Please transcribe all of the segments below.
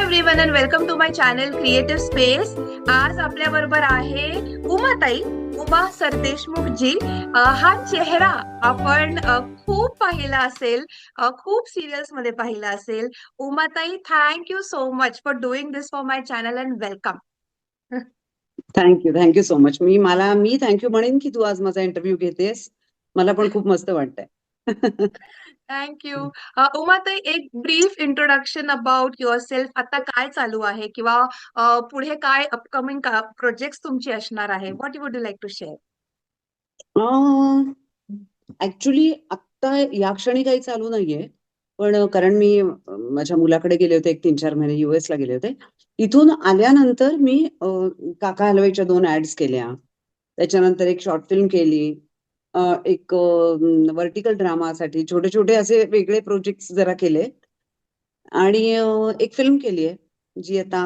High everyone and welcome to my channel creative space. आज आपल्या बरोबर आहे उमाताई, उमा सरदेशमुख जी. हा चेहरा आपण खूप पाहिला असेल, खूप सिरियल्स मध्ये पाहिला असेल. Umatai, thank you so much for doing this for my channel and welcome. Thank you so much. मी थँक्यू म्हणेन की तू आज माझा इंटरव्ह्यू घेतेस. मला पण खूप मस्त वाटतंय. थँक्यू. उमाताई, एक brief introduction about your self. आता काय चालू आहे किंवा पुढे काय अपकमिंग प्रोजेक्ट तुमची असणार आहे? What would you like to share? Actually आत्ता या क्षणी काही चालू नाहीये. पण कारण मी माझ्या मुलाकडे गेले होते, एक 3-4 महिने US ला गेले होते. इथून आल्यानंतर मी काका हलवाईच्या 2 ऍड्स केल्या. त्याच्यानंतर एक शॉर्ट फिल्म केली. एक व्हर्टिकल ड्रामासाठी छोटे छोटे असे वेगळे प्रोजेक्ट जरा केले. आणि एक फिल्म केली आहे जी आता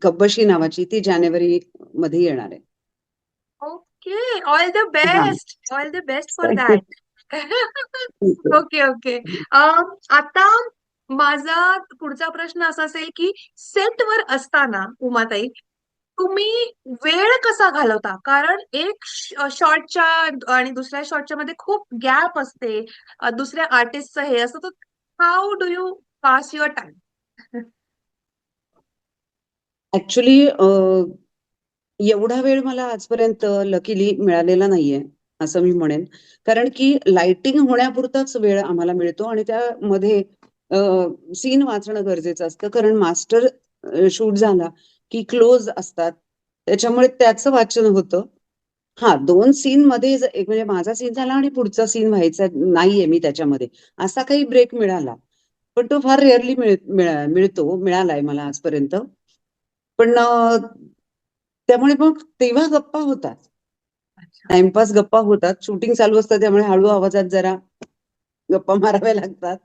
कब्बशी नावाची, ती जानेवारी मध्ये येणार आहे. ओके, ऑल द हा. Best, all the best for that. Okay okay. आता माझा पुढचा प्रश्न असा असेल की सेटवर असताना उमाताई, तुम्ही वेळ कसा घालवता? कारण एक शॉटच्या आणि दुसऱ्या शॉटच्या मध्ये खूप गॅप असते, दुसऱ्या आर्टिस्टचं हे असतं, तर how do you pass your time? Actually एवढा वेळ मला आजपर्यंत लकीली मिळालेला नाहीये असं मी म्हणेन. कारण की लाइटिंग होण्यापुरताच वेळ आम्हाला मिळतो आणि त्यामध्ये सीन वाचणं गरजेचं असतं. कारण मास्टर शूट झाला की क्लोज असतात, त्याच्यामुळे त्याचं वाचन होतं. हा, 2 सीन मध्ये एक म्हणजे माझा सीन झाला आणि पुढचा सीन व्हायचा नाहीये मी त्याच्यामध्ये, असा काही ब्रेक मिळाला पण तो फार रेअरली मिळालाय मला आजपर्यंत. पण त्यामुळे मग तेव्हा गप्पा होतात, अच्छा. टाइमपास गप्पा होतात. शूटिंग चालू असतं त्यामुळे हळू आवाजात जरा गप्पा माराव्या लागतात.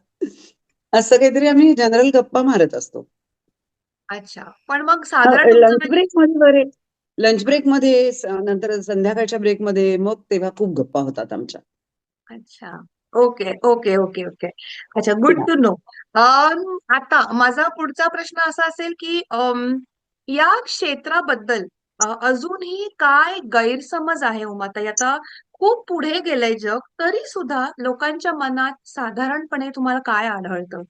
असं काहीतरी आम्ही जनरल गप्पा मारत असतो. अच्छा, पण मग साधारण तुमचं लंच म्हणजे ब्रेक मध्ये बरे, लंच ब्रेक मध्ये नंतर संध्याकाळच्या ब्रेक मध्ये मग तेव्हा खूप गप्पा होतात आमच्या. अच्छा. Okay okay okay okay. अच्छा, गुड टू नो. आता माझा पुढचा प्रश्न असा असेल की या क्षेत्राबद्दल अजूनही काय गैरसमज आहे उमाताई? आता खूप पुढे गेलंय जग, तरी सुद्धा लोकांच्या मनात साधारणपणे तुम्हाला काय आढळतं?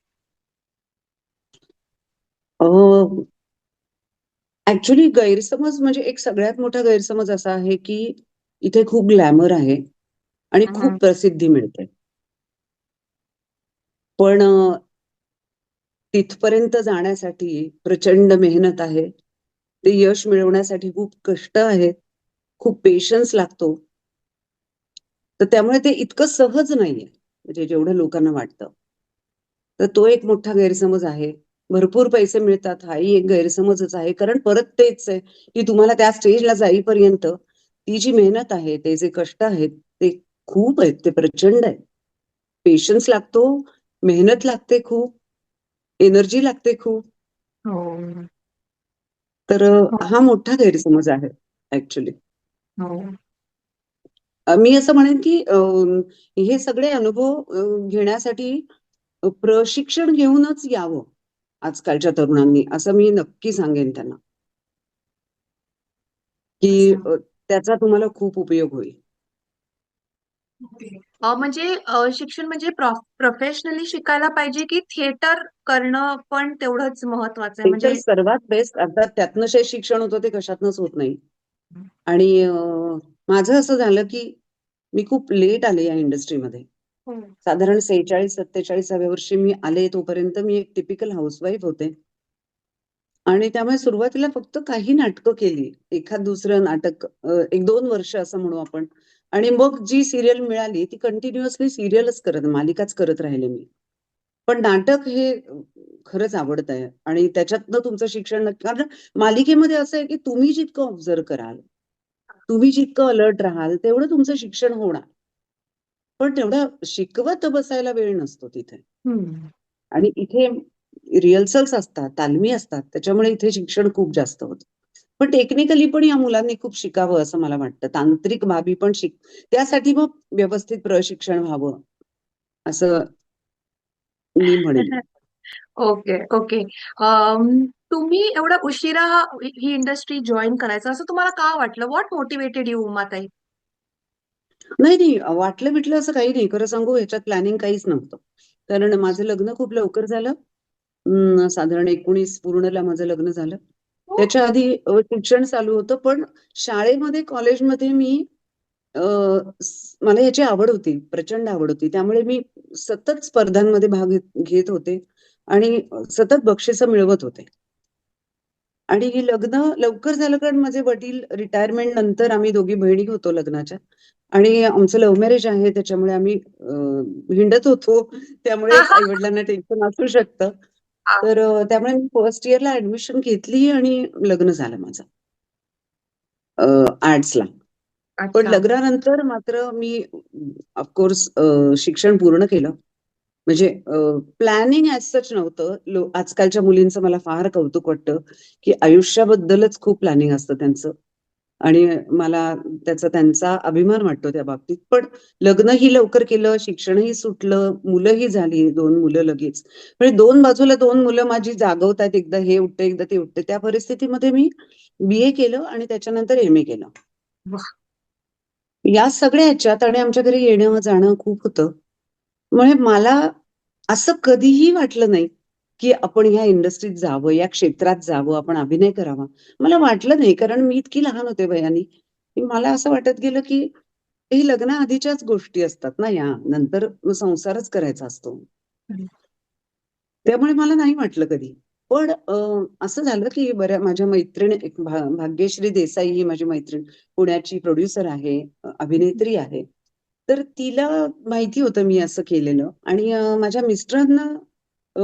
ऍक्च्युली गैरसमज म्हणजे एक सगळ्यात मोठा गैरसमज असा आहे की इथे खूप ग्लॅमर आहे आणि हम्म. खूप प्रसिद्धी मिळते. पण तिथपर्यंत जाण्यासाठी प्रचंड मेहनत आहे. ते यश मिळवण्यासाठी खूप कष्ट आहेत, खूप पेशन्स लागतो. तर त्यामुळे ते इतकं सहज नाहीये म्हणजे जेवढं लोकांना वाटतं. तर तो एक मोठा गैरसमज आहे. भरपूर पैसे मिळतात हाही एक गैरसमजच आहे. कारण परत तेच आहे की तुम्हाला त्या स्टेजला जाईपर्यंत ती जी मेहनत आहे, ते जे कष्ट आहेत, ते खूप आहेत, ते प्रचंड आहेत. पेशन्स लागतो, मेहनत लागते खूप, एनर्जी लागते खूप. हो. तर हो. हा मोठा गैरसमज आहे ऍक्च्युली. हो. मी असं म्हणेन की हे सगळे अनुभव घेण्यासाठी प्रशिक्षण घेऊनच यावं आजकालच्या तरुणांनी, असं मी नक्की सांगेन त्यांना की अच्छा. त्याचा तुम्हाला खूप उपयोग होईल. म्हणजे शिक्षण म्हणजे प्रोफेशनली शिकायला पाहिजे की थिएटर करणं पण तेवढंच महत्वाचं आहे? ते तर म्हणजे सर्वात बेस्ट. अर्थात त्यातनं जे शिक्षण होतं ते कशातनंच होत नाही. आणि माझं असं झालं की मी खूप लेट आले या इंडस्ट्रीमध्ये. हम्म. साधारण 46-47व्या वर्षी मी आले, तोपर्यंत मी एक टिपिकल हाऊसवाईफ होते. आणि त्यामुळे सुरुवातीला फक्त काही नाटकं केली, एखाद दुसरं नाटक 1-2 वर्ष असं म्हणू आपण. आणि मग जी सिरियल मिळाली ती कंटिन्युअसली सिरियलच मालिकाच करत राहिले मी. पण नाटक हे खरंच आवडत आहे आणि त्याच्यातनं तुमचं शिक्षण नक्की. कारण मालिकेमध्ये असं आहे की तुम्ही जितकं ऑब्झर्व कराल, तुम्ही जितकं अलर्ट राहाल, तेवढं तुमचं शिक्षण होणार. पण तेवढा शिकवत बसायला वेळ नसतो तिथे. हम्म. आणि इथे रिहर्सल्स असतात, तालमी असतात, त्याच्यामुळे इथे शिक्षण खूप जास्त होतं. पण टेक्निकली पण या मुलांनी खूप शिकावं असं मला वाटतं. तांत्रिक बाबी पण त्यासाठी मग व्यवस्थित प्रशिक्षण व्हावं असं मी म्हणेन. Okay okay. तुम्ही एवढा उशिरा ही इंडस्ट्री जॉईन करायचं असं तुम्हाला का वाटलं? What motivated you Umatai? नाही नाही, वाटलं बिटलं असं काही नाही. खरं सांगू, ह्याच्यात प्लॅनिंग काहीच नव्हतं. कारण माझं लग्न खूप लवकर झालं. साधारण 19 पूर्णला माझं लग्न झालं. त्याच्या आधी शिक्षण चालू होतं, पण शाळेमध्ये कॉलेजमध्ये मी अ, मला याची आवड होती, प्रचंड आवड होती. त्यामुळे मी सतत स्पर्धांमध्ये भाग घेत होते आणि सतत बक्षिसं मिळवत होते. आणि लग्न लवकर झालं कारण माझे वडील रिटायरमेंट नंतर आम्ही दोघी बहिणी होतो लग्नाच्या. आणि आमचं लव्ह मॅरेज आहे, त्याच्यामुळे आम्ही हिंडत होतो. त्यामुळे आई-वडिलांना टेन्शन असू शकतं. तर त्यामुळे मी फर्स्ट इयरला ऍडमिशन घेतली आणि लग्न झालं माझं आर्ट्सला. पण अच्छा. लग्नानंतर मात्र मी ऑफकोर्स शिक्षण पूर्ण केलं. म्हणजे प्लॅनिंग ॲज सच नव्हतं. आजकालच्या मुलींचं मला फार कौतुक वाटतं, की आयुष्याबद्दलच खूप प्लॅनिंग असतं त्यांचं. आणि मला त्यांचा अभिमान वाटतो त्या बाबतीत. पण लग्नही लवकर केलं, शिक्षणही सुटलं, मुलंही झाली, 2 मुलं लगेच. म्हणजे 2 बाजूला 2 मुलं माझी जागवतायत, एकदा हे उठते, एकदा ते उठते. त्या परिस्थितीमध्ये मी बी केलं आणि त्याच्यानंतर एम केलं. वाह! या सगळ्या ह्याच्यात आणि आमच्या घरी येणं-जाणं खूप होतं. म्हणजे मला असं कधीही वाटलं नाही, की आपण ह्या इंडस्ट्रीत जावं, या क्षेत्रात जावं, आपण अभिनय करावा. मला वाटलं नाही, कारण मी इतकी लहान होते वयाने, की मला असं वाटत गेलं, की हे लग्नाआधीच्याच गोष्टी असतात ना या. नंतर मग संसारच करायचा असतो. त्यामुळे मला नाही वाटलं कधी. पण असं झालं, की माझ्या मैत्रिणी एक भाग्यश्री देसाई ही माझी मैत्रीण, पुण्याची प्रोड्युसर आहे, अभिनेत्री आहे. तर तिला माहिती होतं मी असं केलेलं आणि माझ्या मिस्टरांना अ,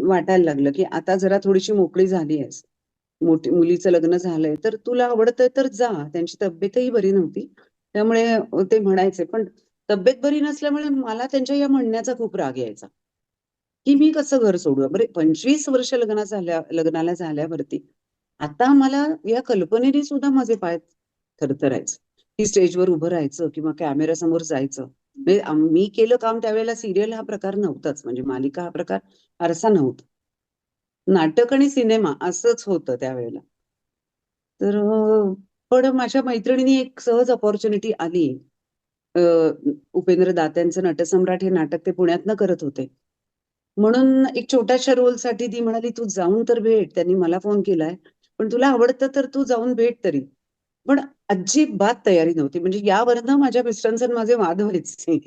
वाटायला लागलं, की आता जरा थोडीशी मोकळी झाली आहेस. मुलीचं लग्न झालंय, तर तुला आवडतंय तर जा. त्यांची तब्येतही बरी नव्हती. त्यामुळे ते म्हणायचे. पण तब्येत बरी नसल्यामुळे मला त्यांच्या या म्हणण्याचा खूप राग यायचा. की मी कसं घर सोडू? बरे 25 वर्ष लग्नाला झाल्यावरती, आता मला या कल्पनेने सुद्धा माझे पाय थरथरायचे, की स्टेजवर उभं राहायचं किंवा कॅमेऱ्यासमोर जायचं. म्हणजे मी केलं काम त्यावेळेला सीरियल हा प्रकार नव्हताच. म्हणजे मालिका हा प्रकार फारसा नव्हता. नाटक आणि सिनेमा असंच होतं त्यावेळेला. तर पण माझ्या मैत्रिणीने एक सहज अपॉर्च्युनिटी आली. अ, उपेंद्र दात्यांचं नटसम्राट हे नाटक ते पुण्यातनं करत होते. म्हणून एक छोट्याशा रोलसाठी ती म्हणाली, "तू जाऊन तर भेट. त्यांनी मला फोन केलाय. पण तुला आवडतं तर तू जाऊन भेट तरी." पण अजिबात तयारी नव्हती. म्हणजे यावरनं माझ्या मिस्टरांचे आणि माझे वाद व्हायचे.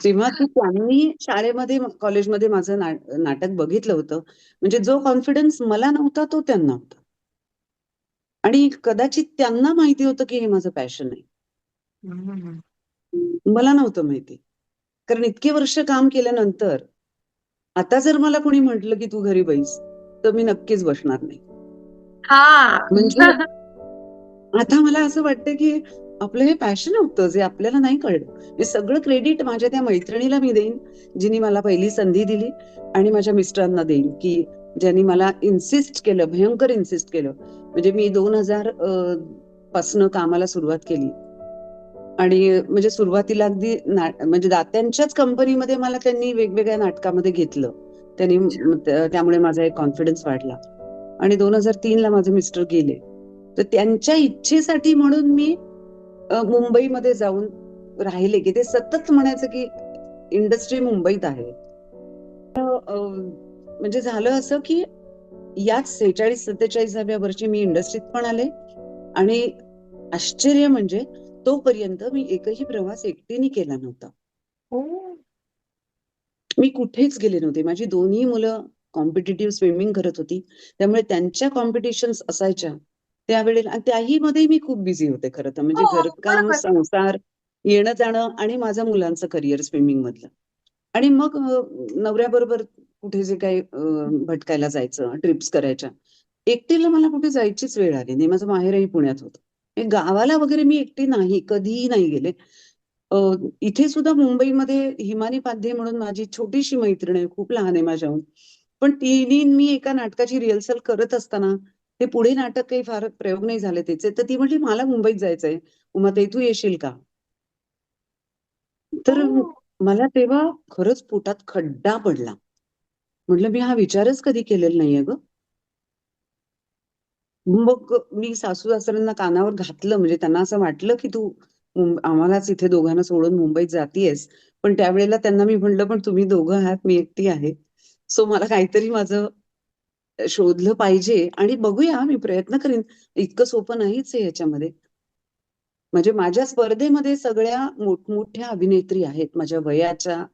जेव्हा की त्यांनी शाळेमध्ये, कॉलेजमध्ये माझं नाटक बघितलं होतं. म्हणजे जो कॉन्फिडन्स मला नव्हता, तो त्यांना होता. आणि कदाचित त्यांना माहिती होतं, की हे माझं पॅशन आहे. हं. मला नव्हतं माहिती. कारण इतके वर्ष काम केल्यानंतर, आता जर मला कोणी म्हटलं, की "तू घरी बैस," तर मी नक्कीच बसणार नाही. हां. म्हणजे आता मला असं वाटतं, की आपलं हे पॅशन होतं, जे आपल्याला नाही कळलं. हे सगळं क्रेडिट माझ्या त्या मैत्रिणीला मी देईन, जिने मला पहिली संधी दिली आणि माझ्या मिस्टरांना देईन, की ज्यांनी मला इन्सिस्ट केलं, भयंकर इन्सिस्ट केलं. म्हणजे मी 2000 पासनं कामाला सुरुवात केली. आणि म्हणजे सुरुवातीला अगदी म्हणजे दात्यांच्याच कंपनीमध्ये मला त्यांनी वेगवेगळ्या नाटकामध्ये घेतलं. त्यांनी त्यामुळे माझा एक कॉन्फिडन्स वाढला. आणि 2003 ला माझे मिस्टर गेले. तर त्यांच्या इच्छेसाठी म्हणून मी मुंबईमध्ये जाऊन राहिले, की ते सतत म्हणायचं, की इंडस्ट्री मुंबईत आहे. म्हणजे झालं असं, की याच 46-47व्या वर्षी मी इंडस्ट्रीत पण आले आणि आश्चर्य म्हणजे तोपर्यंत मी एकही प्रवास एकटीने केला नव्हता. ओह! मी कुठेच गेले नव्हते. माझी दोन्ही मुलं कॉम्पिटिटिव्ह स्विमिंग करत होती. त्यामुळे त्यांच्या कॉम्पिटिशन्स असायच्या. त्यावेळेला आणि त्याही मध्ये मी खूप बिझी होते खरं तर. म्हणजे हो, घरकाम, बरोबर. संसार, येणं-जाणं आणि माझं मुलांचं करिअर स्विमिंगमधलं. आणि मग नवऱ्याबरोबर कुठे जे काही भटकायला जायचं, ट्रिप्स करायच्या. एकटीला मला कुठे जायचीच वेळ आली नाही. माझं माहेरही पुण्यात होतं. हे गावाला वगैरे मी एकटी नाही, कधीही नाही गेले. अ, इथे सुद्धा मुंबईमध्ये हिमानी पाध्ये म्हणून माझी छोटीशी मैत्रीण आहे, खूप लहान आहे माझ्याहून. पण तिने मी एका नाटकाची रिहर्सल करत असताना, ते पुढे नाटक काही फार प्रयोग नाही झाले तिचे. तर ती म्हटली, "मला मुंबईत जायचंय. उमाताई तू येशील का?" तर ओह! मला तेव्हा खरंच पोटात खड्डा पडला. म्हटलं, "मी हा विचारच कधी केलेला नाहीये गं." मग मी सासू सासऱ्यांना कानावर घातलं, म्हणजे त्यांना असं वाटलं की तू आम्हालाच इथे दोघांना सोडून मुंबईत जातीयेस. पण त्यावेळेला त्यांना मी म्हणलं, पण तुम्ही दोघं आहात, मी एकटी आहे. सो मला काहीतरी माझं शोधलं पाहिजे आणि बघूया, मी प्रयत्न करीन. इतकं सोपं नाहीच आहे याच्यामध्ये. म्हणजे माझ्या स्पर्धेमध्ये सगळ्या मोठमोठ्या अभिनेत्री आहेत माझ्या वयाच्या,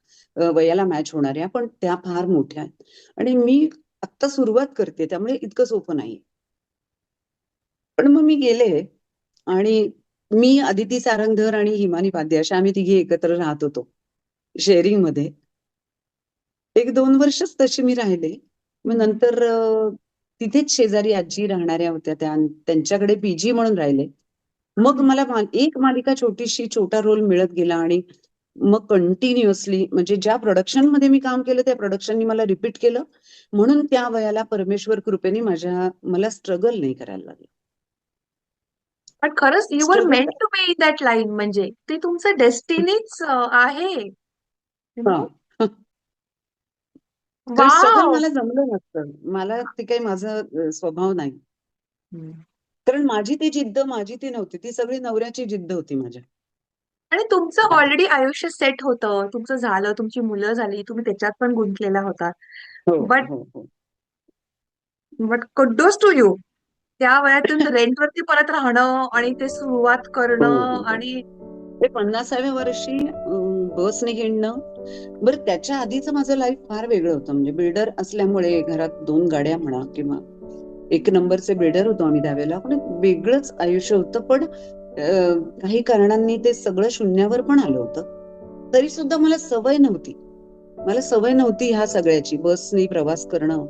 वयाला मॅच होणाऱ्या, पण त्या फार मोठ्या आहेत आणि मी आत्ता सुरुवात करते, त्यामुळे इतकं सोपं नाही. पण मग मी गेले आणि मी, अदिती सारंगधर आणि हिमानी पाध्ये अशा आम्ही तिघी एकत्र राहत होतो शेअरिंग मध्ये. 1-2 वर्षच तशी मी राहिले. मग हम्म. नंतर तिथेच शेजारी आजी राहणाऱ्या होत्या त्या, त्यांच्याकडे पीजी म्हणून राहिले. मग मला एक मालिका छोटीशी, छोटा रोल मिळत गेला आणि मग कंटिन्युअसली, म्हणजे ज्या प्रोडक्शन मध्ये मी काम केलं त्या प्रोडक्शननी मला रिपीट केलं. म्हणून त्या वयाला परमेश्वर कृपेने मला स्ट्रगल नाही करायला लागलं. पण खरंच you are struggle, meant to be in that line, म्हणजे ते तुमचं डेस्टिनीच आहे, यु नो. हा. कारण स्ट्रगल वाव. मला जमलं नसतं, मला ते काही माझा स्वभाव नाही. कारण माझी ती जिद्द माझी ती नव्हती, ती सगळी नवऱ्याची जिद्द होती माझ्या. आणि तुमचं ऑलरेडी आयुष्य सेट होतं, तुमचं झालं, तुमची मुलं झाली, तुम्ही त्याच्यात पण गुंतलेला होता. हो बट हो हो. बट कुडोस टू यू, त्या वयातून रेंटवरती परत राहणं आणि ते सुरुवात हो करणं हो. आणि ते 50व्या वर्षी बसने हिंडणं. बरं, त्याच्या आधीचं माझं लाईफ फार वेगळं होतं. म्हणजे बिल्डर असल्यामुळे घरात 2 गाड्या म्हणा किंवा एक नंबरचे बिल्डर होतो आम्ही त्यावेळेला, पण एक वेगळंच आयुष्य होतं. पण काही कारणांनी ते सगळं शून्यावर पण आलं होतं. तरी सुद्धा मला सवय नव्हती ह्या सगळ्याची, बसनी प्रवास करणं,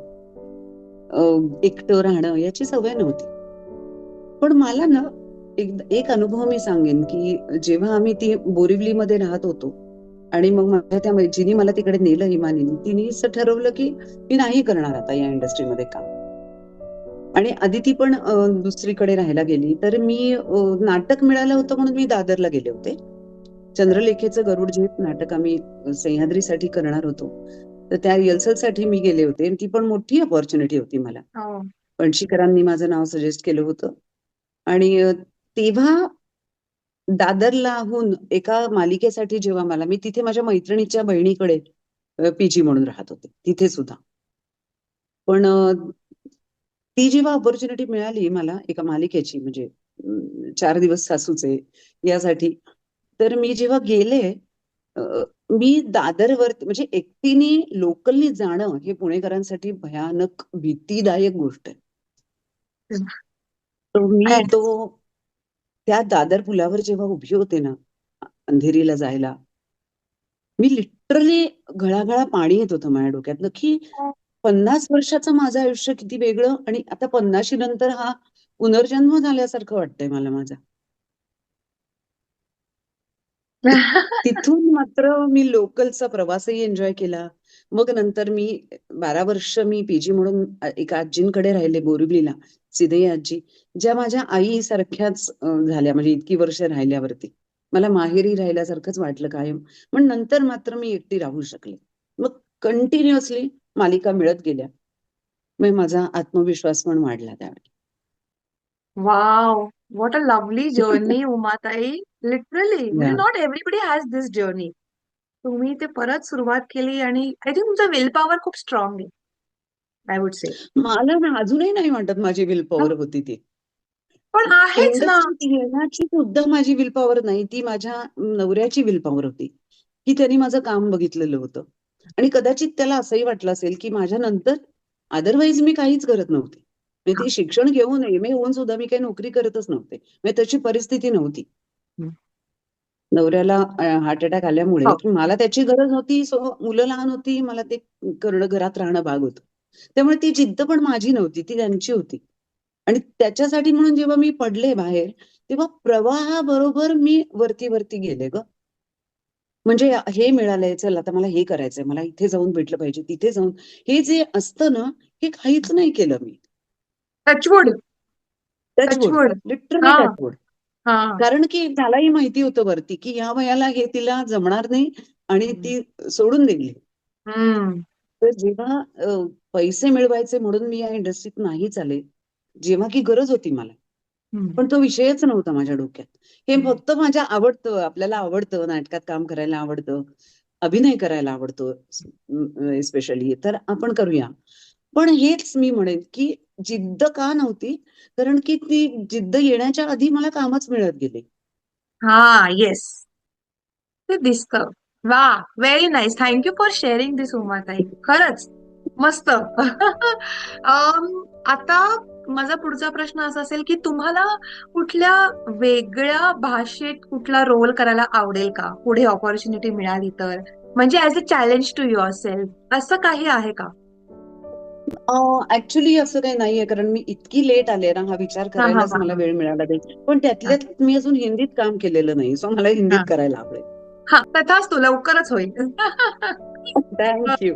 एकटं राहणं याची सवय नव्हती. पण मला ना, एक अनुभव मी सांगेन, की जेव्हा आम्ही ती बोरिवलीमध्ये राहत होतो आणि मग माझ्या त्या मैत्रिणी मला तिकडे नेलं हिमानीने, तिने असं ठरवलं की मी नाही करणार आता या इंडस्ट्रीमध्ये काम. आणि अदिती पण दुसरीकडे राहायला गेली. तर मी, नाटक मिळालं होतं म्हणून मी दादरला गेले होते. चंद्रलेखेचं गरुड झेप नाटक आम्ही सह्याद्रीसाठी करणार होतो. तर त्या रिहर्सलसाठी मी गेले होते आणि ती पण मोठी अपॉर्च्युनिटी होती मला. हो. पणशीकरांनी माझं नाव सजेस्ट केलं होतं आणि तेव्हा दादरलाहून एका मालिकेसाठी जेव्हा मी तिथे माझ्या मैत्रिणीच्या बहिणीकडे पीजी म्हणून राहत होते तिथे सुद्धा. पण ती जेव्हा ऑपॉर्च्युनिटी मिळाली मला एका मालिकेची, म्हणजे 4 दिवस सासूचे यासाठी, तर मी जेव्हा गेले, अ, मी दादरवरती, म्हणजे एकटीने लोकलनी जाणं हे पुणेकरांसाठी भयानक भीतीदायक गोष्ट आहे. तर मी And त्या दादर पुलावर जेव्हा उभी होते ना, अंधेरीला जायला, मी लिटरली घळाघळा पाणी येत होतं माझ्या डोक्यातनं, की 50 वर्षाचं माझं आयुष्य किती वेगळं आणि आता 50शी नंतर हा पुनर्जन्म झाल्यासारखं वाटतंय मला माझा. ति- तिथून मात्र मी लोकलचा प्रवासही एन्जॉय केला. मग नंतर 12 वर्ष मी पीजी म्हणून एका आजींकडे राहिले बोरिवलीला, सिधई आजी, ज्या माझ्या आई सारख्याच झाल्या. म्हणजे इतकी वर्ष राहिल्यावरती मला माहेरी राहिल्यासारखंच वाटलं कायम. पण नंतर मात्र मी एकटी राहू शकले. मग कंटिन्युअसली मालिका मिळत गेल्या. मग माझा आत्मविश्वास पण वाढला त्यावेळी. wow, what a lovely journey, Umatai. Literally, म्हणजे Yeah. Not everybody has this journey. तुम्ही ते परत सुरुवात केली आणि आय थिंक तुमचा विल पॉवर खूप स्ट्रॉंग आहे, आय वुड से. मला ना अजूनही नाही वाटत माझी विल पॉवर होती ती. पण आहेच ना. इंडस्ट्रीत येण्याची सुद्धा माझी विल पॉवर नाही, ती माझ्या नवऱ्याची विल पॉवर होती, की त्यांनी माझं काम बघितलेलं होतं. आणि कदाचित त्याला असंही वाटलं असेल की माझ्या नंतर अदरवाईज मी काहीच करत नव्हते. म्हणजे ती शिक्षण घेऊन, MA होऊन सुद्धा मी काही नोकरी करतच नव्हते, म्हणजे तशी परिस्थिती नव्हती. नवऱ्याला हार्ट अटॅक आल्यामुळे हो. की मला त्याची गरज होती. सो मुलं लहान होती, मला ते करणं, घरात राहणं भाग होतं. त्यामुळे ती जिद्द पण माझी नव्हती, ती त्यांची होती. आणि त्याच्यासाठी म्हणून जेव्हा मी पडले बाहेर, तेव्हा प्रवाहाबरोबर मी वरती वरती गेले ग. म्हणजे हे मिळालंय, चल आता मला हे करायचंय, मला इथे जाऊन भेटलं पाहिजे, तिथे जाऊन, हे जे असतं ना, हे काहीच नाही केलं मी. टचवूड. Touchwood, touchwood. लिटरली हा. टचवूड. हा. कारण की त्यालाही माहिती होतं वरती की या वयाला हे तिला जमणार नाही आणि ती सोडून दिली. हम्म. तर जेव्हा पैसे मिळवायचे म्हणून मी या इंडस्ट्रीत नाही चाले, जेव्हा की गरज होती मला. हम्म. पण तो विषयच नव्हता माझ्या डोक्यात. हे फक्त माझ्या आवडतं, आपल्याला आवडतं, नाटकात काम करायला आवडतं, अभिनय करायला आवडतो स्पेशली, तर आपण करूया. पण हेच मी म्हणेन की जिद्द का नव्हती, कारण की ती जिद्द येण्याच्या आधी मला कामच मिळत गेले. हा, येस, ते दिसतं. वा, very nice. Thank you for sharing this Umatai. खरंच मस्त. आता माझा पुढचा प्रश्न असा असेल की तुम्हाला कुठल्या वेगळ्या भाषेत कुठला रोल करायला आवडेल का, पुढे ऑपॉर्च्युनिटी मिळाली तर? म्हणजे as a challenge to yourself, असं काही आहे का? ऍक्च्युली असं काही नाहीये, कारण मी इतकी लेट आले ना, हा विचार हा हा करायलाच हा मला हा वेळ मिळाला नाही. पण हा त्यातल्या त्यात मी अजून हिंदीत काम केलेलं नाही, सो मला हिंदीत हा करायला आवडेल. हा, तथास्तु, लवकरच होईल. थँक्यू.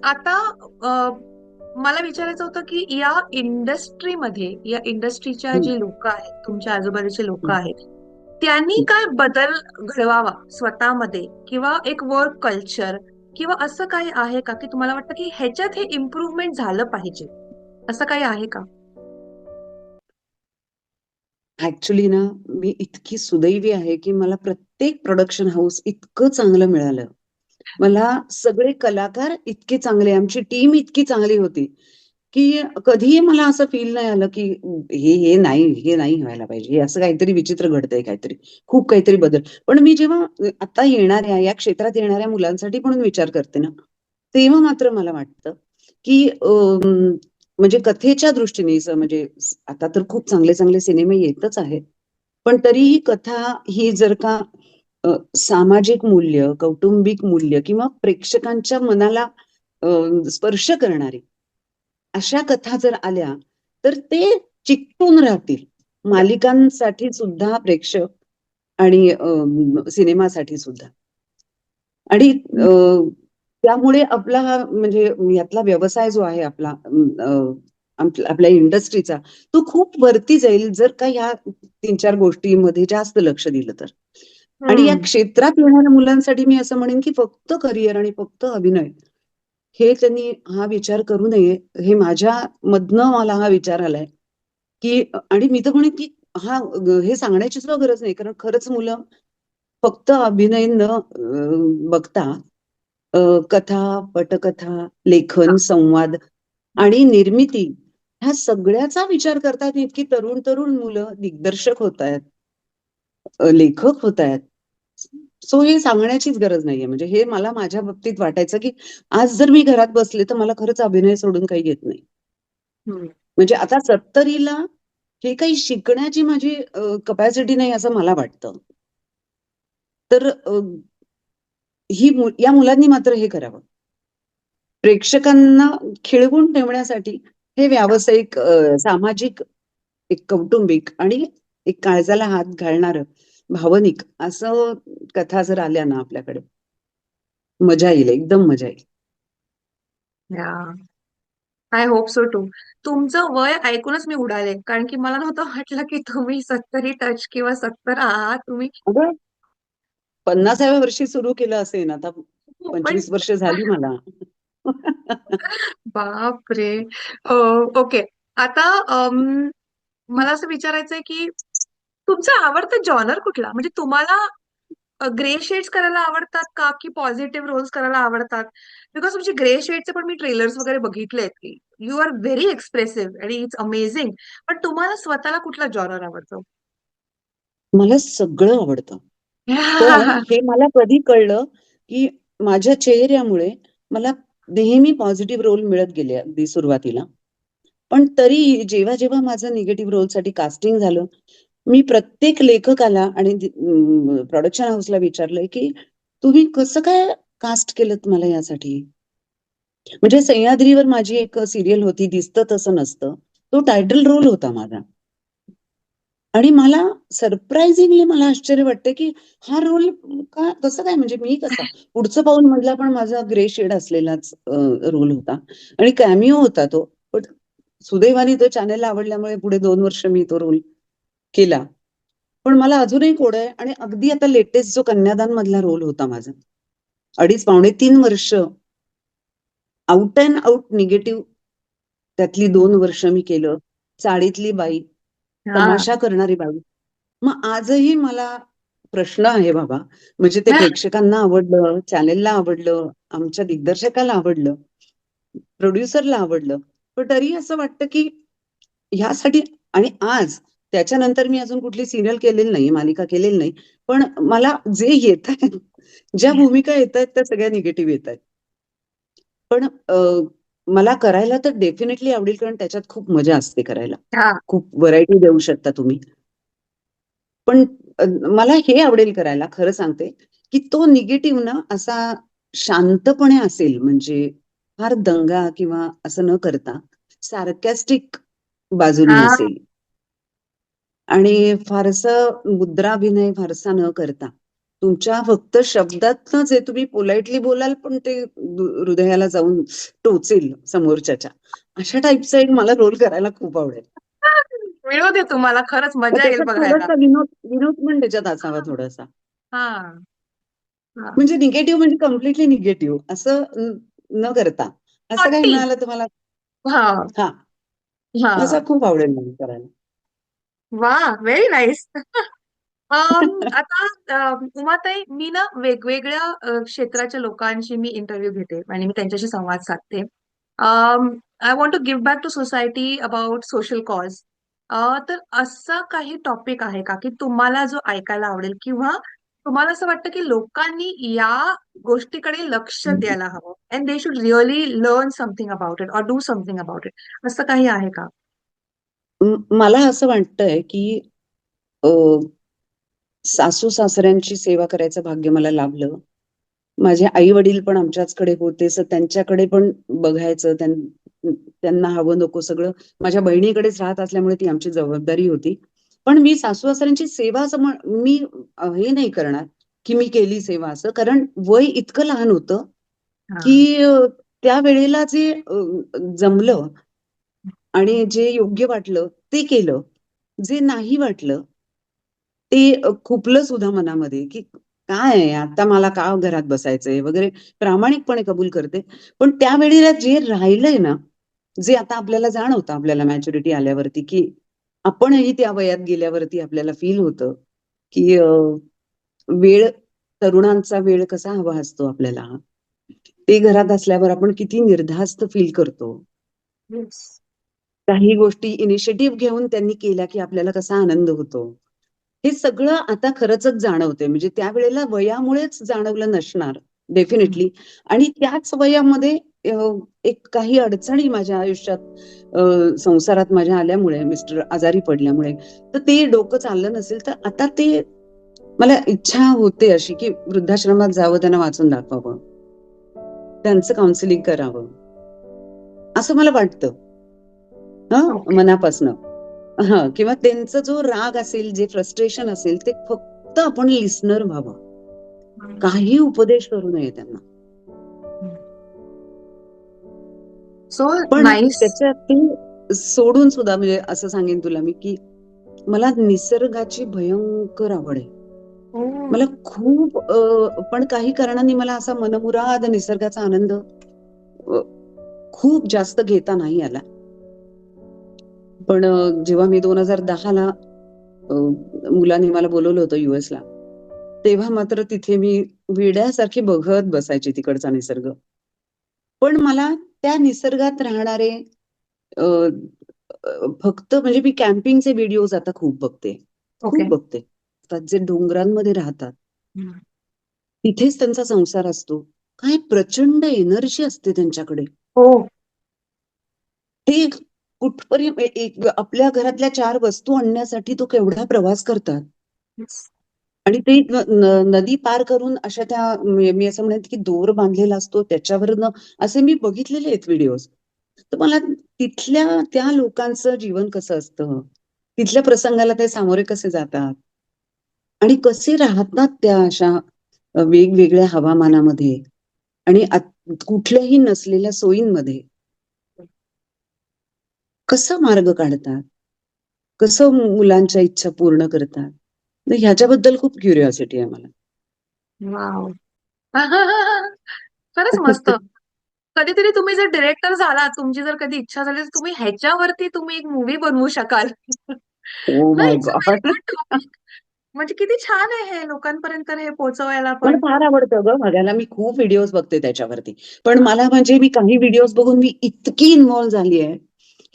आता मला विचारायचं होतं की या इंडस्ट्रीच्या जे लोक आहेत, तुमच्या आजूबाजूचे लोक आहेत, त्यांनी काय बदल घडवावा स्वतःमध्ये, किंवा एक वर्क कल्चर, किंवा असं काही आहे का की तुम्हाला वाटतं की ह्याच्यात हे इम्प्रुव्हमेंट झालं पाहिजे, असं काही आहे का? ऍक्च्युली ना, मी इतकी सुदैवी आहे की मला प्रत्येक प्रोडक्शन हाऊस इतकं चांगलं मिळालं. मला सगळे कलाकार इतके चांगले, आमची टीम इतकी चांगली होती की कधीही मला असं फील नाही आलं की हे नाही व्हायला पाहिजे, हे असं काहीतरी विचित्र घडतंय, काहीतरी खूप काहीतरी बदल. पण मी जेव्हा आता येणाऱ्या या क्षेत्रात येणाऱ्या मुलांसाठी पण विचार करते ना, तेव्हा मात्र मला वाटतं की म्हणजे कथेच्या दृष्टीने म्हणजे आता तर खूप चांगले चांगले सिनेमे येतच आहेत, पण तरीही कथा ही जर का सामाजिक मूल्य, कौटुंबिक मूल्य किंवा प्रेक्षकांच्या मनाला स्पर्श करणारी अशा कथा जर आल्या, तर ते चिकटून राहतील मालिकांसाठी सुद्धा, प्रेक्षक आणि सिनेमासाठी सुद्धा. आणि त्यामुळे आपला म्हणजे यातला व्यवसाय जो आहे आपला, आपल्या इंडस्ट्रीचा, तो खूप वरती जाईल जर का या 3-4 गोष्टींमध्ये जास्त लक्ष दिलं तर. आणि या हम्म. क्षेत्रात येणाऱ्या मुलांसाठी मी असं म्हणेन की फक्त करिअर आणि फक्त अभिनय हे त्यांनी हा विचार करू नये. हे माझ्या मधनं मला हा विचार आलाय की, आणि मी तर म्हणेन की हे सांगण्याची सुद्धा गरज नाही, कारण खरंच मुलं फक्त अभिनय न बघता अ, कथा, पटकथा, लेखन, संवाद आणि निर्मिती ह्या सगळ्याचा विचार करतात. इतकी तरुण तरुण मुलं दिग्दर्शक होत आहेत, लेखक होत आहेत. सो हे सांगण्याचीच गरज नाहीये. म्हणजे हे मला माझ्या बाबतीत वाटायचं की आज जर मी घरात बसले तर मला खरंच अभिनय सोडून काही येत नाही. हम्म. म्हणजे आता 70ला हे काही शिकण्याची माझी कपॅसिटी नाही असं मला वाटतं. तर या मुलांनी मात्र हे करावं. प्रेक्षकांना खिळवून ठेवण्यासाठी हे व्यावसायिक, सामाजिक, एक कौटुंबिक आणि एक काळजाला हात घालणारं भावनिक असं कथा जर आल्या ना आपल्याकडे, मजा येईल, एकदम मजा येईल. या, आय होप सो टू. तुमचं वय ऐकूनच मी उडाले, कारण की मला नव्हतं वाटलं की तुम्ही 70 टच किंवा 70 आहात तुम्ही. अगं 50व्या वर्षी सुरू केलं असेल, आता पण 25 वर्ष झाली मला. बाप रे. ओके. आता मला असं विचारायचंय की तुमचा आवडता जॉनर कुठला? म्हणजे तुम्हाला ग्रे शेड्स करायला आवडतात का, की पॉझिटिव्ह रोल्स करायला आवडतात? बिकॉज तुमचे ग्रे शेडचे पण मी ट्रेलर्स वगैरे बघितलेत की यू आर व्हेरी एक्सप्रेसिव्ह आणि इट्स अमेझिंग. पण तुम्हाला स्वतःला कुठला जॉनर आवडतो? मला सगळं आवडतं. पण हे मला कधी कळलं की माझ्या चेहऱ्यामुळे मला नेहमी पॉझिटिव्ह रोल मिळत गेले अगदी सुरुवातीला. पण तरी जेव्हा जेव्हा माझं निगेटिव्ह रोलसाठी कास्टिंग झालं, मी प्रत्येक लेखकाला आणि प्रोडक्शन हाऊसला विचारलंय की तुम्ही कसं काय कास्ट केलं मला यासाठी. म्हणजे सह्याद्रीवर माझी एक सिरियल होती, दिसतं तसं नसतं, तो टायटल रोल होता माझा. आणि मला सरप्राइझिंगली मला आश्चर्य वाटतं की हा रोल का, कसं काय, म्हणजे मी कसा, पुढचं पाऊल मधला पण माझा ग्रे शेड असलेलाच रोल होता आणि कॅमिओ होता तो. पण सुदैवाने तो चॅनलला आवडल्यामुळे पुढे 2 वर्ष मी तो रोल केला. पण मला अजूनही कोड आहे. आणि अगदी आता लेटेस्ट जो कन्यादान मधला रोल होता माझा, 2.5 पावणे 3 वर्ष आउट अँड आउट निगेटिव्ह त्यातली 2 वर्ष मी केलं. चाळीतली बाई, हा. तमाशा करणारी बाई. मग आजही मला प्रश्न आहे बाबा, म्हणजे ते प्रेक्षकांना आवडलं, चॅनेलला आवडलं, आमच्या दिग्दर्शकाला आवडलं, प्रोड्युसरला आवडलं. पण तरी असं वाटतं की ह्यासाठी, आणि आज त्याच्यानंतर मी अजून कुठली सिरियल केलेली नाही, मालिका केलेली नाही. पण मला जे येत आहेत, ज्या भूमिका येत आहेत त्या सगळ्या निगेटिव्ह येत आहेत. पण मला करायला तर डेफिनेटली आवडेल, कारण त्याच्यात खूप मजा असते करायला. हा. खूप व्हरायटी देऊ शकता तुम्ही. पण मला हे आवडेल करायला, खरं सांगते, की तो निगेटिव्ह ना असा शांतपणे असेल, म्हणजे फार दंगा किंवा असं न करता सार्कॅस्टिक बाजूनी हा. असेल, आणि फारसं मुद्राभिनय फारसा न करता तुमच्या फक्त शब्दातनं जे तुम्ही पोलाइटली बोलाल पण ते हृदयाला जाऊन टोचेल समोरच्याच्या, अशा टाईपचा एक मला रोल करायला खूप आवडेल. मिळू दे तुम्हाला, खरंच मग मजा येईल त्याच्यात बघायला. थोडासा विनोद विनोद पण त्याच्यात असावा थोडासा. हा. हा. म्हणजे निगेटिव्ह म्हणजे कम्प्लिटली निगेटिव्ह असं न करता असं काही पट्टी. मिळालं तर मला, हा. हा, हा. असं खूप आवडेल मला करायला. वा, व्हेरी नाईस. आता उमाताई, मी ना वेगवेगळ्या क्षेत्राच्या लोकांशी मी इंटरव्ह्यू घेते आणि मी त्यांच्याशी संवाद साधते. I want to give back to society about social cause. तर असा काही टॉपिक आहे का की तुम्हाला जो ऐकायला आवडेल, किंवा तुम्हाला असं वाटतं की लोकांनी या गोष्टीकडे लक्ष द्यायला हवं, and they should really learn something about it or do something about it, असं काही आहे का? मला असं वाटतंय की अ, सासू सासऱ्यांची सेवा करायचं भाग्य मला लाभलं. माझे आई वडील पण आमच्याचकडे होते, सो त्यांच्याकडे पण बघायचं, त्यांना हवं नको सगळं माझ्या बहिणीकडेच राहत असल्यामुळे ती आमची जबाबदारी होती. पण मी सासू सासऱ्यांची सेवा असं मी हे नाही करणार की मी केली सेवा असं, कारण वय इतकं लहान होतं हा. की त्या वेळेला जे जमलं आणि जे योग्य वाटलं ते केलं. जे नाही वाटलं ते खुपलं सुद्धा मनामध्ये, की काय आहे आता मला का घरात बसायचंय वगैरे, प्रामाणिकपणे कबूल करते. पण त्यावेळेला जे राहिलंय ना, जे आता आपल्याला जाणवतं, आपल्याला मॅच्युरिटी आल्यावरती, की आपणही त्या वयात गेल्यावरती आपल्याला फील होतं, की वेळ, तरुणांचा वेळ कसा हवा असतो आपल्याला. ते घरात असल्यावर आपण किती निर्धास्त फील करतो. येस. काही गोष्टी इनिशिएटिव्ह घेऊन त्यांनी केल्या, की आपल्याला कसा आनंद होतो. हे सगळं आता खरंचच जाणवते. म्हणजे त्यावेळेला वयामुळेच जाणवलं नसणार डेफिनेटली. आणि त्याच वयामध्ये एक काही अडचणी माझ्या आयुष्यात, संसारात माझ्या आल्यामुळे, मिस्टर आजारी पडल्यामुळे, तर ते डोकं चाललं नसेल, तर आता ते मला इच्छा होते अशी, की वृद्धाश्रमात जावं, त्यांना वाचून दाखवावं, त्यांचं काउन्सिलिंग करावं, असं मला वाटतं, हं, ओके. मनापासनं. हां, किंवा त्यांचा जो राग असेल, जे फ्रस्ट्रेशन असेल, ते फक्त आपण लिस्नर व्हावं. काही उपदेश करू नये त्यांना. सो पण नाईस. त्याच्यात ते सोडून सुद्धा, म्हणजे असं सांगेन तुला मी, की मला निसर्गाची भयंकर आवड आहे. मला खूप पण काही कारणांनी मला असा मनमुराद निसर्गाचा आनंद खूप जास्त घेता नाही आला. पण जेव्हा मी 2010ला मुलांनी मला बोलवलं होतं US ला, तेव्हा मात्र तिथे मी वेड्यासारखी बघत बसायची तिकडचा निसर्ग. पण मला त्या निसर्गात राहणारे अ, फक्त, म्हणजे मी कॅम्पिंगचे व्हिडिओज आता खूप बघते. ओके. खूप बघते. आता जे डोंगरांमध्ये राहतात, तिथेच त्यांचा संसार असतो. काय प्रचंड एनर्जी असते त्यांच्याकडे. हो. ते कुठपर्यंत आपल्या घरातल्या 4 वस्तू आणण्यासाठी तो केवढा प्रवास करतात. आणि ते नदी पार करून अशा त्या, मी असं म्हणेन की दोर बांधलेला असतो त्याच्यावरनं, असे मी बघितलेले आहेत व्हिडिओज. तर मला तिथल्या त्या लोकांचं जीवन कसं असतं, तिथल्या प्रसंगाला ते सामोरे कसे जातात आणि कसे राहतात त्या अशा वेगवेगळ्या हवामानामध्ये, आणि कुठल्याही नसलेल्या सोयींमध्ये कसं मार्ग काढतात, कसं मुलांच्या इच्छा पूर्ण करतात. तर ह्याच्याबद्दल खूप क्युरिओसिटी आहे मला. वाव. खरंच मस्त. कधीतरी तुम्ही जर डिरेक्टर झाला, तुमची जर कधी इच्छा झाली, तर तुम्ही ह्याच्यावरती तुम्ही एक मूवी बनवू शकाल. ओ ना, my it's a very god. Good topic. म्हणजे किती छान आहे हे लोकांपर्यंत हे पोहोचवायला मला पण. फार आवडतं ग बघायला. मी खूप व्हिडिओज बघते त्याच्यावरती. पण हा. मला म्हणजे मी काही व्हिडिओज बघून मी इतकी इन्व्हॉल्व झाली आहे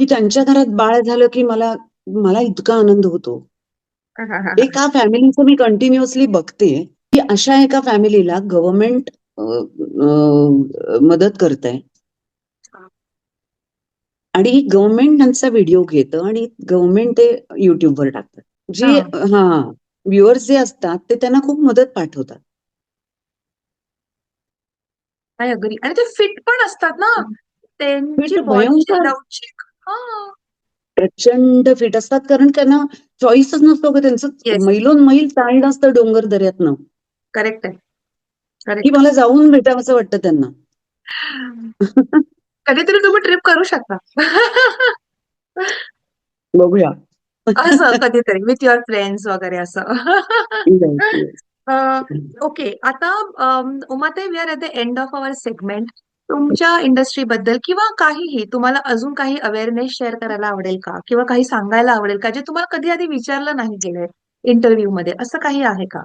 की त्यांच्या घरात बाळ झालं की मला मला इतका आनंद होतो. एका फॅमिलीचं मी कंटिन्युअसली बघते की अशा एका फॅमिलीला गव्हर्नमेंट मदत करतंय आणि गव्हर्नमेंट त्यांचा व्हिडिओ घेतं आणि गव्हर्नमेंट ते युट्यूबवर टाकतात. जे हा. हा व्ह्युअर्स जे असतात ते त्यांना खूप मदत पाठवतात. I agree. आणि ते फिट पण असतात ना, त्यांची फिट बॉडी अशी भयंकर लवचिक. हा. प्रचंड फिट असतात कारण त्यांना चॉईसच नसतो का त्यांचं येस. मैलोन मैल चालणं असतं डोंगर दऱ्यातनं करेक्ट आहे. की करेक्ट. मला जाऊन भेटावंसं वाटतं त्यांना. कधीतरी तुम्ही ट्रिप करू शकता. बघूया. असं कधीतरी विथ युअर फ्रेंड्स वगैरे असं. Yes, yes. ओके. आता Umatai, we are at the end of our segment. तुमच्या इंडस्ट्री बद्दल किंवा काहीही तुम्हाला अजून काही अवेअरनेस शेअर करायला आवडेल का, किंवा काही सांगायला आवडेल का, जे तुम्हाला कधी आधी विचारलं नाही गेलंय इंटरव्ह्यू मध्ये, असं काही आहे का?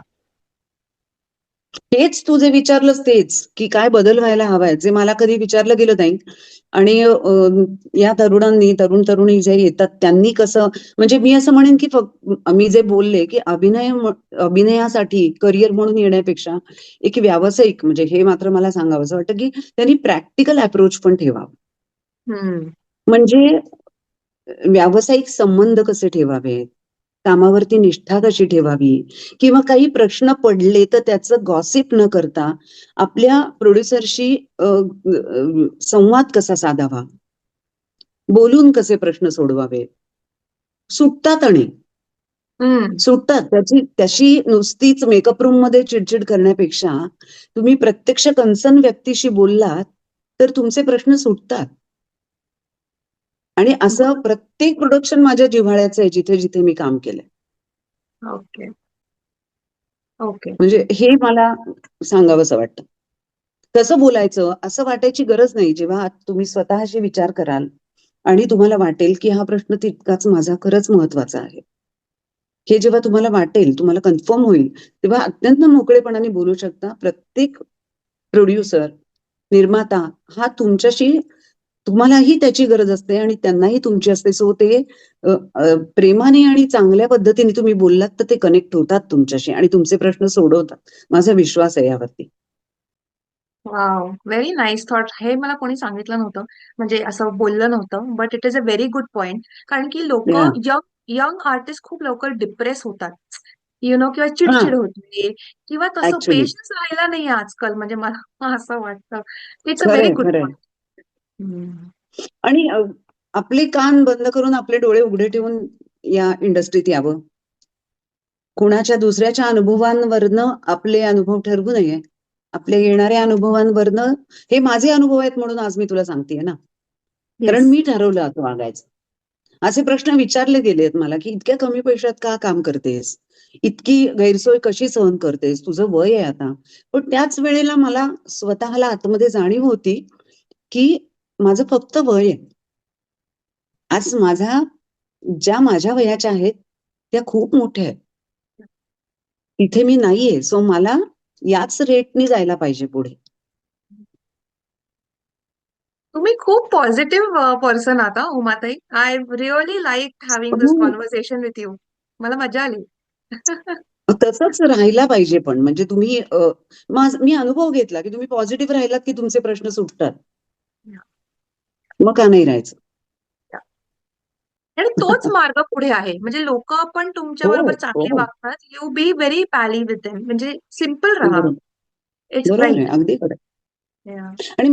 तेच तू जे विचारलंस तेच की काय बदल व्हायला हवाय जे मला कधी विचारलं गेलं नाही. आणि या तरुणांनी तरुणी जे येतात त्यांनी कसं म्हणजे मी असं म्हणेन की फक्त मी जे बोलले की अभिनयासाठी करिअर म्हणून येण्यापेक्षा एक व्यावसायिक म्हणजे हे मात्र मला सांगावंसं वाटतं की त्यांनी प्रॅक्टिकल अप्रोच पण ठेवावं. हम्म. म्हणजे व्यावसायिक संबंध कसे ठेवावेत, कामावरती निष्ठा कशी ठेवावी किंवा काही प्रश्न पडले तर त्याचं गॉसिप न करता आपल्या प्रोड्युसरशी संवाद कसा साधावा, बोलून कसे प्रश्न सोडवावे. सुटतात आणि हम्म. सुटतात त्याची नुसतीच मेकअप रूम मध्ये चिडचिड करण्यापेक्षा तुम्ही प्रत्यक्ष कन्सर्न व्यक्तीशी बोललात तर तुमचे प्रश्न सुटतात. आणि असं गुड. प्रत्येक प्रोडक्शन माझ्या जिव्हाळ्याचं आहे जिथे जिथे मी काम केलंय. ओके. ओके. म्हणजे हे मला सांगावंसं वाटतं. कसं बोलायचं असं वाटायची गरज नाही. जेव्हा तुम्ही स्वतःशी विचार कराल आणि तुम्हाला वाटेल की हा प्रश्न तितकाच माझा खरंच महत्वाचा आहे. हे जेव्हा तुम्हाला वाटेल, तुम्हाला कन्फर्म होईल, तेव्हा अत्यंत मोकळेपणाने बोलू शकता. प्रत्येक प्रोड्युसर, निर्माता हा तुमच्याशी तुम्हालाही त्याची गरज असते आणि त्यांनाही तुमची असते. सो ते प्रेमाने आणि चांगल्या पद्धतीने तुम्ही बोललात तर ते कनेक्ट होतात तुमच्याशी आणि तुमचे प्रश्न सोडवतात. माझा विश्वास आहे यावरती. Wow, very nice thought. हे मला कोणी सांगितलं नव्हतं, म्हणजे असं बोललं नव्हतं, but it is a very good point. कारण की लोक, या यंग यंग आर्टिस्ट खूप लवकर डिप्रेस होतात, किंवा हा चिडचिड होते, किंवा तसं ऍक्च्युली पेशन्स राहिला नाहीये आजकाल, म्हणजे मला असं वाटतं. इट्स अ व्हेरी खरंय गुड खरंय. पॉइंट. आणि आपले कान बंद करून आपले डोळे उघडे ठेवून या इंडस्ट्रीत यावं. कुणाच्या दुसऱ्याच्या अनुभवांवरनं आपले अनुभव ठरवू नये. आपल्या येणाऱ्या अनुभवांवरनं हे माझे अनुभव आहेत म्हणून आज मी तुला सांगतेय ना. कारण येस. मी ठरवलं असं वागायचं. असे प्रश्न विचारले गेलेत मला की इतक्या कमी पैशात का काम करतेस? इतकी गैरसोय कशी सहन करतेस? तुझं वय आहे आता. पण त्याच वेळेला मला स्वतःला आतमध्ये जाणीव होती की माझं फक्त वय आहे. आज ज्या माझ्या वयाच्या आहेत त्या खूप मोठ्या आहेत. तिथे मी नाहीये. सो मला याच रेटनी जायला पाहिजे पुढे. तुम्ही खूप पॉझिटिव्ह पर्सन आता, Umatai. I really like having दिस हो. Conversation with you. मला मजा आली. तसंच राहायला पाहिजे पण म्हणजे तुम्ही मी अनुभव घेतला की तुम्ही पॉझिटिव्ह राहिलात की तुमचे प्रश्न सुटतात. मग का नाही राहायचं? आणि तोच मार्ग पुढे आहे. म्हणजे लोक पण तुमच्या हो बरोबर हो चांगले वागतात. You be very pally with them, म्हणजे सिम्पल राहा. बरोबर इट्स बरोबर आहे राईट. अगदी खरं. आणि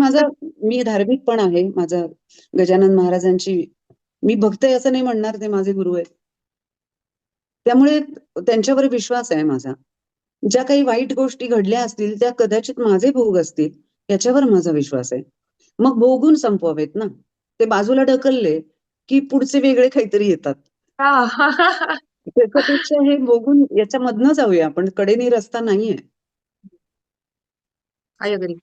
मी धार्मिक पण आहे. माझं गजानन महाराजांची मी भक्त आहे असं नाही म्हणणार, ते माझे गुरु आहेत. त्यामुळे त्यांच्यावर विश्वास आहे माझा. ज्या काही वाईट गोष्टी घडल्या असतील त्या कदाचित माझे भोग असतील याच्यावर माझा विश्वास आहे. मग भोगून संपवावेत ना. ते बाजूला ढकलले की पुढचे वेगळे काहीतरी येतात. त्याच्यापेक्षा हे भोगून याच्यामधनं जाऊया आपण. कडेने रस्ता नाहीये. I agree.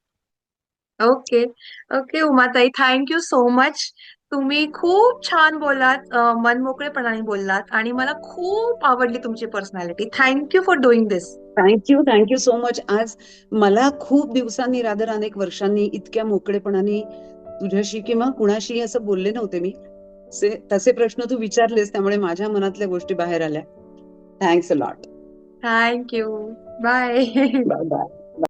Okay. Okay Umatai, thank you so much. तुम्ही खूप छान बोललात, मनमोकळेपणाने बोललात आणि मला खूप आवडली तुमची personality. Thank you for doing this. Thank you so much. आज मला खूप दिवसांनी, रादर अनेक वर्षांनी इतक्या मोकळेपणाने तुझ्याशी किंवा कुणाशी असं बोलले नव्हते मी. तसे प्रश्न तू विचारलेस, त्यामुळे माझ्या मनातल्या गोष्टी बाहेर आल्या. Thanks a lot. Thank you. Bye. Bye bye.